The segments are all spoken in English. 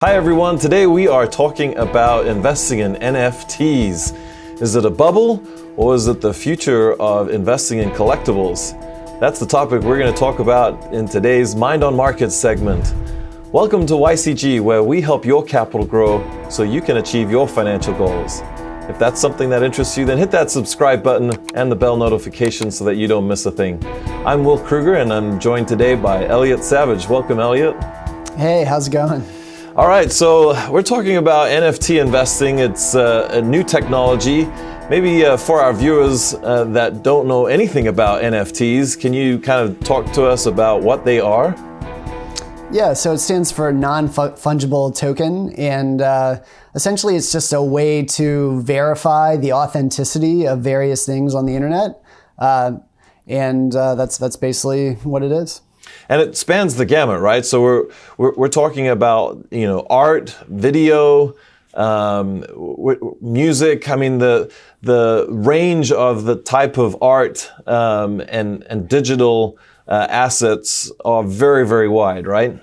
Hi everyone, today we are talking about investing in NFTs. Is it a bubble or is it the future of investing in collectibles? That's the topic we're going to talk about in today's Mind on Markets segment. Welcome to YCG, where we help your capital grow so you can achieve your financial goals. If that's something that interests you, then hit that subscribe button and the bell notification so that you don't miss a thing. I'm Will Kruger and I'm joined today by Elliott Savage. Welcome, Elliott. Hey, how's it going? All right, so we're talking about NFT investing. It's a new technology. Maybe for our viewers that don't know anything about NFTs, can you kind of talk to us about what they are? Yeah, so it stands for non-fungible token, and essentially it's just a way to verify the authenticity of various things on the internet, and that's basically what it is. And it spans the gamut, right? So we're talking about art, video, music. I mean the range of the type of art and digital assets are very, very wide, right?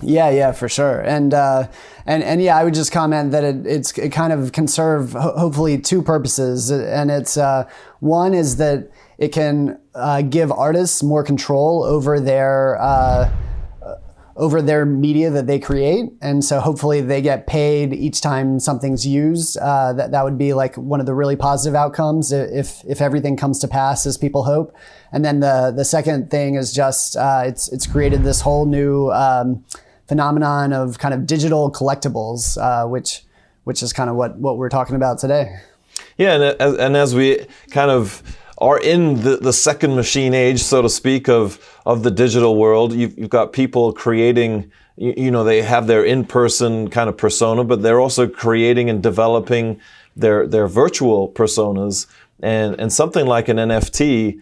Yeah, for sure. And yeah, I would just comment that it kind of can serve hopefully two purposes, and it's one is that it can give artists more control over their media that they create, and so hopefully they get paid each time something's used. That would be like one of the really positive outcomes if everything comes to pass as people hope. And then the second thing is just it's created this whole new phenomenon of kind of digital collectibles, which is kind of what we're talking about today. Yeah, and as we kind of are in the second machine age, so to speak, of the digital world. You've got people creating, they have their in-person kind of persona, but they're also creating and developing their virtual personas. And something like an NFT,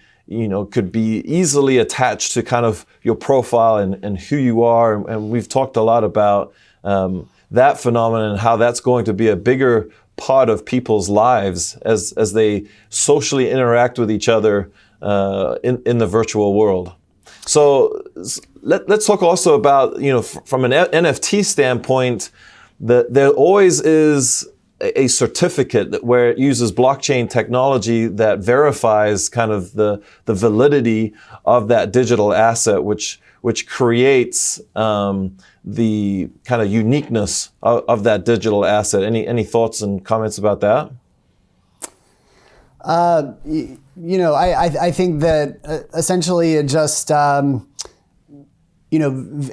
could be easily attached to kind of your profile and who you are. And we've talked a lot about that phenomenon and how that's going to be a bigger part of people's lives as they socially interact with each other in the virtual world. So let's talk also about, from an NFT standpoint, that there always is a certificate where it uses blockchain technology that verifies kind of the validity of that digital asset, which creates the kind of uniqueness of that digital asset. Any thoughts and comments about that? I think that essentially it just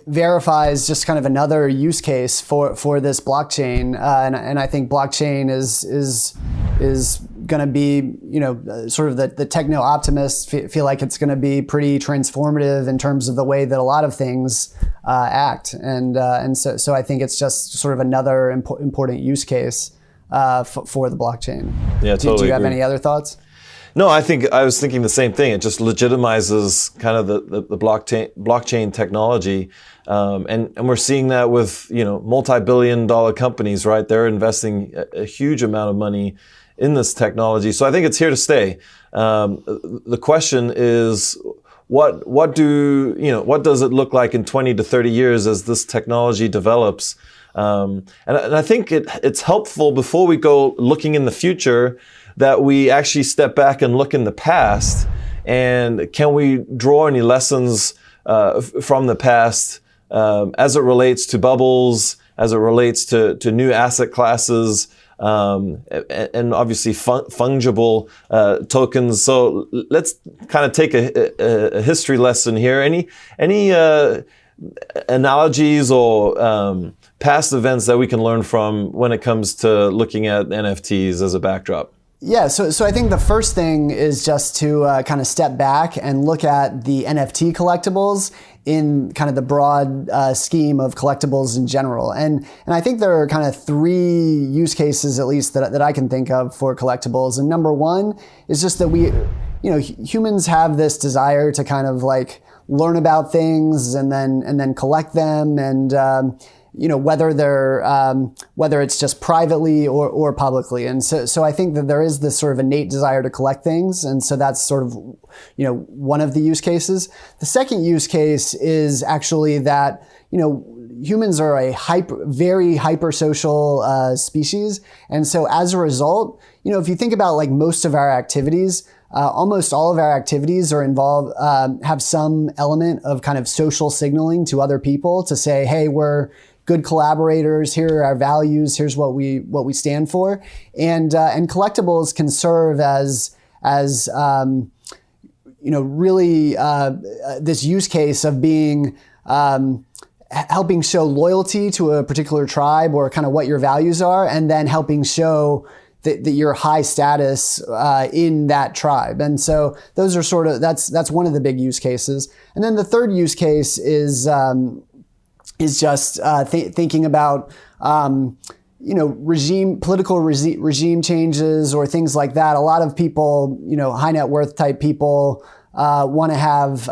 verifies just kind of another use case for this blockchain, and I think blockchain is going to be sort of the techno optimists feel like it's going to be pretty transformative in terms of the way that a lot of things act, and so I think it's just sort of another important use case for the blockchain. Yeah, totally. Do you have any other thoughts? No, I was thinking the same thing. It just legitimizes kind of the blockchain technology, and we're seeing that with multi-billion-dollar companies, right? They're investing a huge amount of money in this technology. So I think it's here to stay. The question is, what does it look like in 20 to 30 years as this technology develops? And I think it's helpful before we go looking in the future that we actually step back and look in the past, and can we draw any lessons from the past as it relates to bubbles, as it relates to new asset classes, and obviously fungible tokens. So let's kind of take a history lesson here. Any analogies or past events that we can learn from when it comes to looking at NFTs as a backdrop? Yeah, so I think the first thing is just to kind of step back and look at the NFT collectibles in kind of the broad scheme of collectibles in general. And I think there are kind of three use cases, at least, that I can think of for collectibles. And number one is just that humans have this desire to kind of like learn about things and then collect them, and whether it's just privately or publicly. And so I think that there is this sort of innate desire to collect things. And so that's sort of, one of the use cases. The second use case is actually that, humans are a very hypersocial species, and so as a result, if you think about like most of our activities, almost all of our activities are involved, have some element of kind of social signaling to other people to say, hey, we're good collaborators. Here are our values. Here's what we stand for, and collectibles can serve as really this use case of being helping show loyalty to a particular tribe or kind of what your values are, and then helping show that you're high status in that tribe. And so those are that's one of the big use cases. And then the third use case is just thinking about political regime changes or things like that. A lot of people, high net worth type people, want to have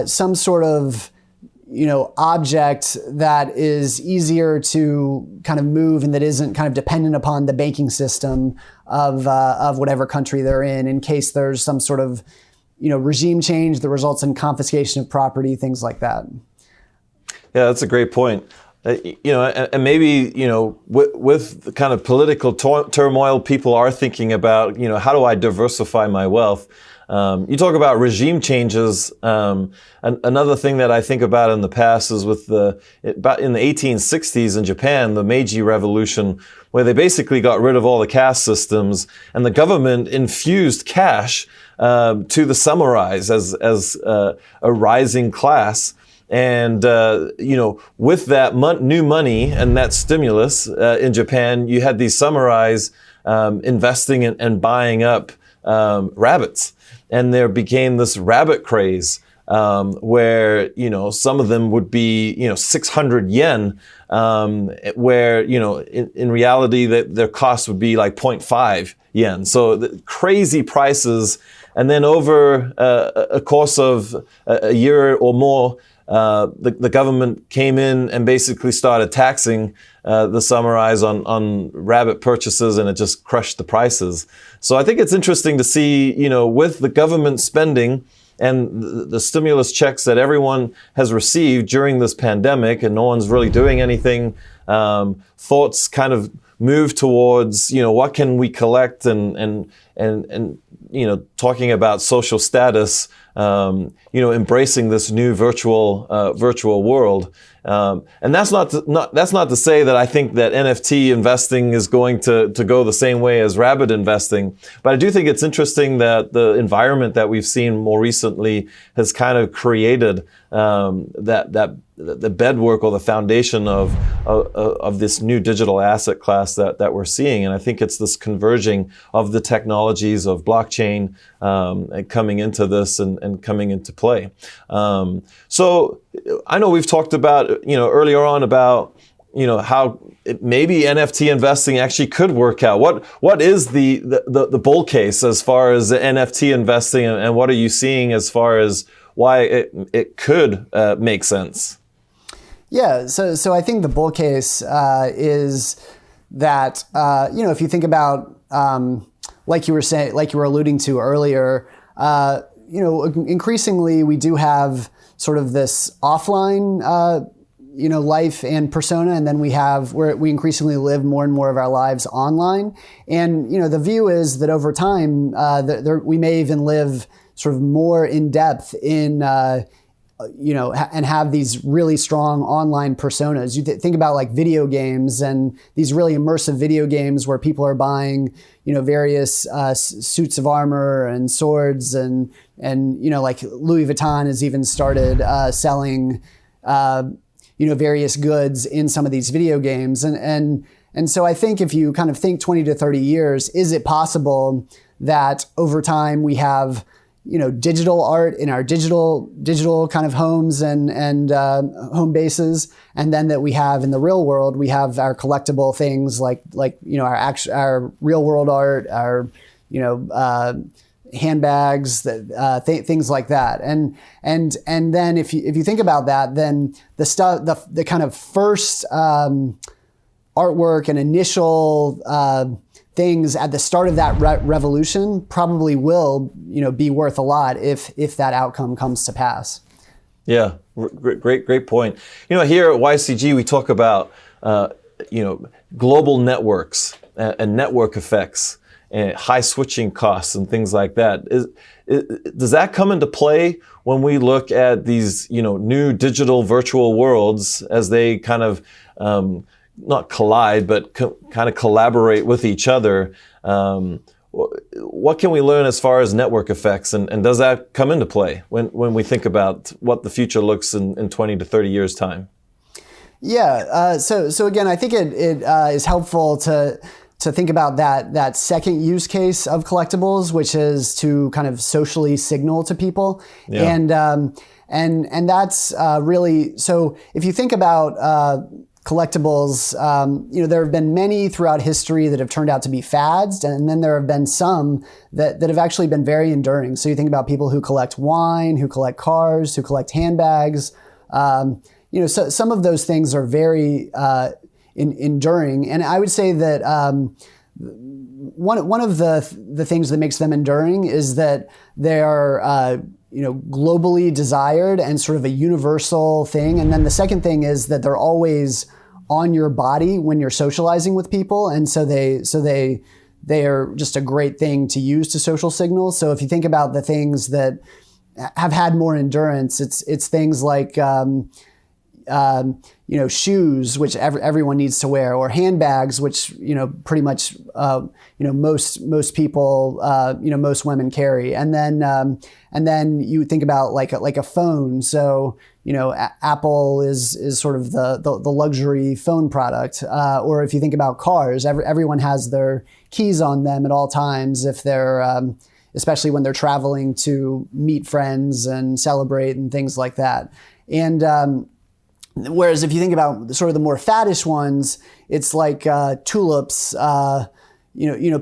some sort of object that is easier to kind of move and that isn't kind of dependent upon the banking system of whatever country they're in case there's some sort of regime change that results in confiscation of property, things like that. Yeah, that's a great point. And maybe, with the kind of political turmoil, people are thinking about, how do I diversify my wealth? You talk about regime changes. Another thing that I think about in the past is in the 1860s in Japan, the Meiji Revolution, where they basically got rid of all the caste systems, and the government infused cash to the samurais as a rising class. And, with that new money and that stimulus in Japan, you had these samurais investing and buying up rabbits. And there became this rabbit craze where, some of them would be, 600 yen, where, in reality, their cost would be like 0.5 yen. So the crazy prices. And then over a course of a year or more, the government came in and basically started taxing the samurais on rabbit purchases, and it just crushed the prices. So I think it's interesting to see, with the government spending and the stimulus checks that everyone has received during this pandemic, and no one's really doing anything, thoughts kind of move towards, what can we collect and talking about social status, embracing this new virtual world. And that's not to say that I think that NFT investing is going to go the same way as rabbit investing, but I do think it's interesting that the environment that we've seen more recently has kind of created the bedwork or the foundation of this new digital asset class that we're seeing. And I think it's this converging of the technologies of blockchain coming into this and coming into play. So I know we've talked about, earlier on about, how maybe NFT investing actually could work out. What is the bull case as far as NFT investing, and what are you seeing as far as why it could make sense? Yeah, so I think the bull case is that if you think about like you were alluding to earlier, increasingly we do have sort of this offline life and persona, and then we increasingly live more and more of our lives online. And the view is that over time we may even live sort of more in depth in and have these really strong online personas. You think about like video games and these really immersive video games where people are buying, various suits of armor and swords, and like Louis Vuitton has even started selling, various goods in some of these video games. And so I think if you kind of think 20 to 30 years, is it possible that over time we have digital art in our digital kind of homes and home bases, and then that we have in the real world, we have our collectible things like our real world art, our handbags, things like that, and then if you think about that, then the kind of first artwork and initial things at the start of that revolution probably will, be worth a lot if that outcome comes to pass. Yeah, Great point. Here at YCG, we talk about, global networks and network effects and high switching costs and things like that. Does that come into play when we look at these, new digital virtual worlds as they kind of, not collide, but kind of collaborate with each other? What can we learn as far as network effects, and does that come into play when we think about what the future looks in 20 to 30 years' time? Yeah. So again, I think it is helpful to think about that second use case of collectibles, which is to kind of socially signal to people. Yeah. And that's really, so if you think about collectibles, there have been many throughout history that have turned out to be fads, and then there have been some that have actually been very enduring. So you think about people who collect wine, who collect cars, who collect handbags. So some of those things are very enduring, and I would say that one of the things that makes them enduring is that they are globally desired and sort of a universal thing. And then the second thing is that they're always on your body when you're socializing with people, and so they are just a great thing to use to social signal. So if you think about the things that have had more endurance, it's things like shoes, which everyone needs to wear, or handbags, which pretty much most people most women carry, and then you think about like a phone. So Apple is sort of the luxury phone product, or if you think about cars, everyone has their keys on them at all times if they're especially when they're traveling to meet friends and celebrate and things like that. And whereas if you think about sort of the more faddish ones, it's like tulips.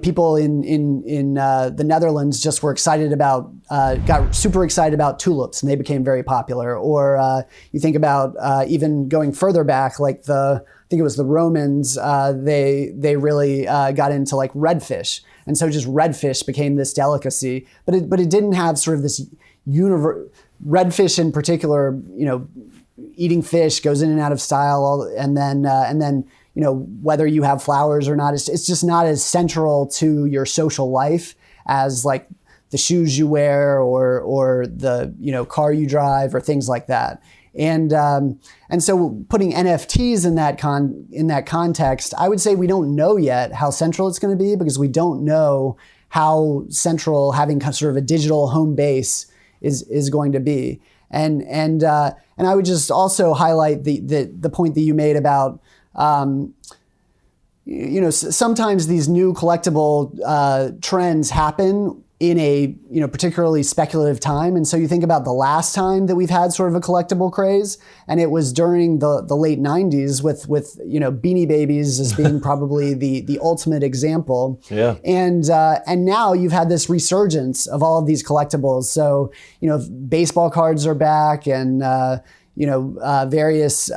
People in the Netherlands just were excited about, got super excited about tulips, and they became very popular. Or you think about even going further back, like I think it was the Romans. They really got into like redfish, and so just redfish became this delicacy. But it didn't have sort of this redfish in particular. Eating fish goes in and out of style, and then whether you have flowers or not, it's just not as central to your social life as like the shoes you wear or the car you drive or things like that. And so putting NFTs in that context, I would say we don't know yet how central it's going to be, because we don't know how central having sort of a digital home base is going to be. And I would just also highlight the point that you made about sometimes these new collectible trends happen in a particularly speculative time. And so you think about the last time that we've had sort of a collectible craze, and it was during the late 90s with Beanie Babies as being probably the ultimate example. Yeah. And now you've had this resurgence of all of these collectibles. So baseball cards are back, and various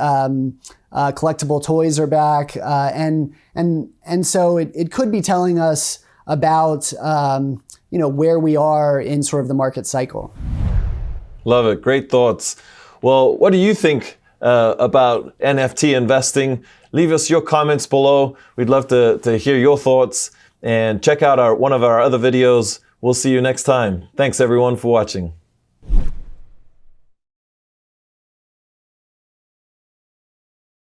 collectible toys are back, and so it could be telling us about where we are in sort of the market cycle. Love it. Great thoughts. Well, what do you think about NFT investing? Leave us your comments below. We'd love to hear your thoughts, and check out one of our other videos. We'll see you next time. Thanks everyone for watching.